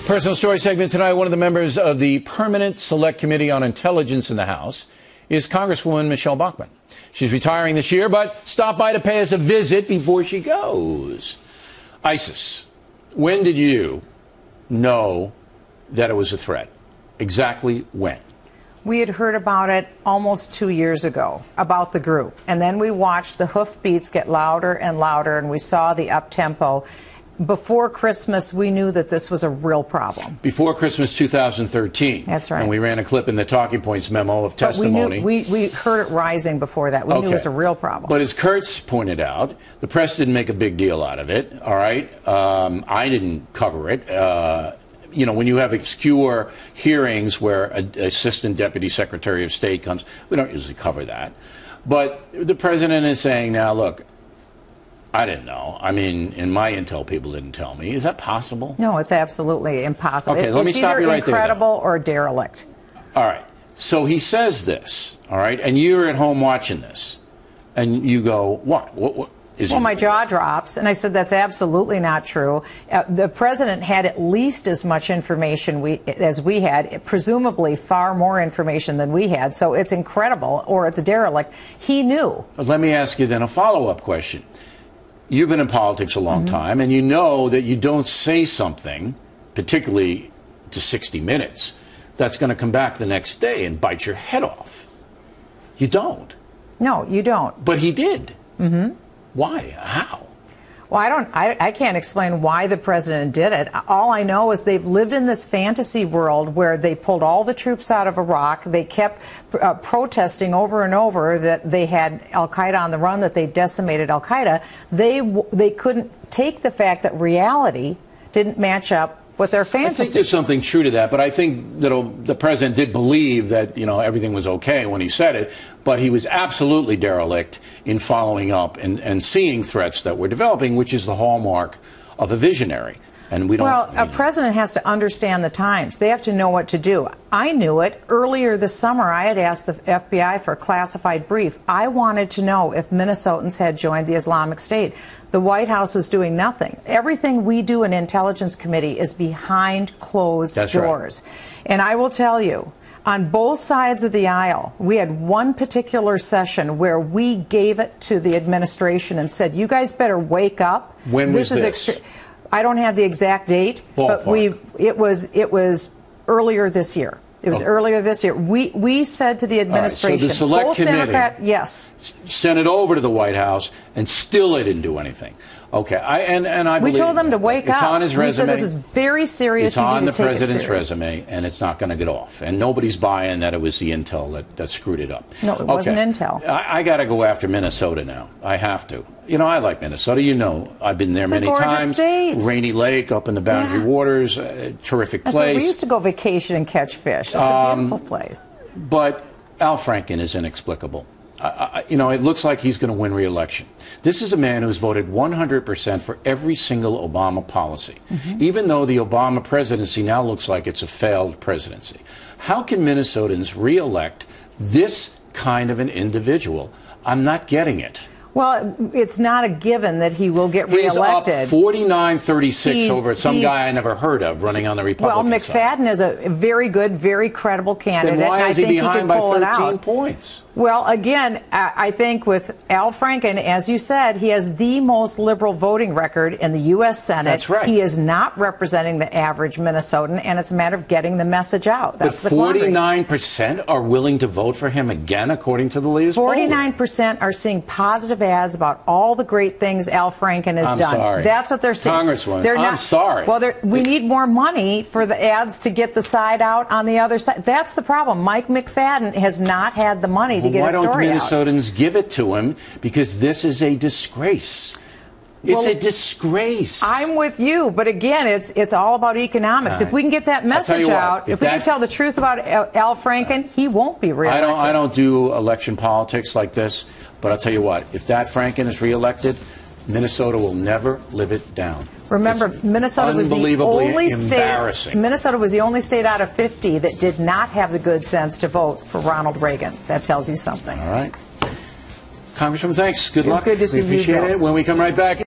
Personal story segment tonight. One of the members of the Permanent Select Committee on Intelligence in the House is Congresswoman Michele Bachmann. She's retiring this year, but stopped by to pay us a visit before she goes. ISIS, when did you know that it was a threat? Exactly when? We had heard about it almost 2 years ago, about the group. And then we watched the hoofbeats get louder and louder, and we saw the up-tempo. Before Christmas, we knew that this was a real problem. Before Christmas 2013. That's right. And we ran a clip in the Talking Points memo of testimony. But we heard it rising before that. We knew it was a real problem. But as Kurtz pointed out, the press didn't make a big deal out of it, all right? I didn't cover it. You know, when you have obscure hearings where an assistant deputy secretary of state comes, we don't usually cover that. But the president is saying now, look, I didn't know. I mean, in my intel, people didn't tell me. Is that possible? No, it's absolutely impossible. Okay, let me stop you right there. It's either incredible or derelict. All right. So he says this, all right, and you're at home watching this, and you go, what is well, my jaw drops, and I said, that's absolutely not true. The president had at least as much information as we had, presumably far more information than we had, so it's incredible, or it's derelict. He knew. But let me ask you then a follow-up question. You've been in politics a long time, and you know that you don't say something, particularly to 60 Minutes, that's going to come back the next day and bite your head off. You don't. No, you don't. But he did. Why? How? Well, I can't explain why the president did it. All I know is they've lived in this fantasy world where they pulled all the troops out of Iraq. They kept protesting over and over that they had al-Qaeda on the run, that they decimated al-Qaeda. They couldn't take the fact that reality didn't match up with their fantasy. I think there's something true to that, but I think that the president did believe that, you know, everything was okay when he said it, but he was absolutely derelict in following up and seeing threats that were developing, which is the hallmark of a visionary. And we don't. Well, a president has to understand the times. They have to know what to do. I knew it. Earlier this summer, I had asked the FBI for a classified brief. I wanted to know if Minnesotans had joined the Islamic State. The White House was doing nothing. Everything we do in Intelligence Committee is behind closed doors. Right. And I will tell you, on both sides of the aisle, we had one particular session where we gave it to the administration and said, you guys better wake up. When was this? I don't have the exact date, but it was earlier this year. It was earlier this year. We said to the administration, so the Select Committee yes, sent it over to the White House, and still they didn't do anything. Okay, I we told them to wake up. It's on his resume. We said this is very serious. It's on the president's resume, and it's not going to get off. And nobody's buying that it was the intel that screwed it up. No, it wasn't intel. I got to go after Minnesota now. I have to. You know, I like Minnesota. You know, I've been there many times. State. Rainy Lake up in the Boundary Waters, terrific place. That's where we used to go vacation and catch fish. It's a beautiful place. But Al Franken is inexplicable. You know, it looks like he's going to win re-election. This is a man who's voted 100% for every single Obama policy, even though the Obama presidency now looks like it's a failed presidency. How can Minnesotans re-elect this kind of an individual? I'm not getting it. Well, it's not a given that he will get reelected. He's up 49-36 over some guy I never heard of running on the Republican side. Well, McFadden is a very good, very credible candidate. Then why is he behind by 13 points? Well, again, I think with Al Franken, as you said, he has the most liberal voting record in the U.S. Senate. That's right. He is not representing the average Minnesotan, and it's a matter of getting the message out. That's but 49% are willing to vote for him again, according to the latest poll. 49% are seeing positive ads about all the great things Al Franken has done. Sorry. That's what they're seeing. Congresswoman, I'm sorry. Well, we need more money for the ads to get the side out on the other side. That's the problem. Mike McFadden has not had the money to get a story out. Why don't Minnesotans give it to him? Because this is a disgrace. It's a disgrace. I'm with you, but again, it's all about economics. Right. If we can get that message out, if we can tell the truth about Al Franken, he won't be reelected. I don't do election politics like this, but I'll tell you what, if that Franken is reelected, Minnesota will never live it down. Remember, Minnesota was the only state. Minnesota was the only state out of 50 that did not have the good sense to vote for Ronald Reagan. That tells you something. All right. Congresswoman, thanks. Good luck. Good to see you. We appreciate it. When we come right back.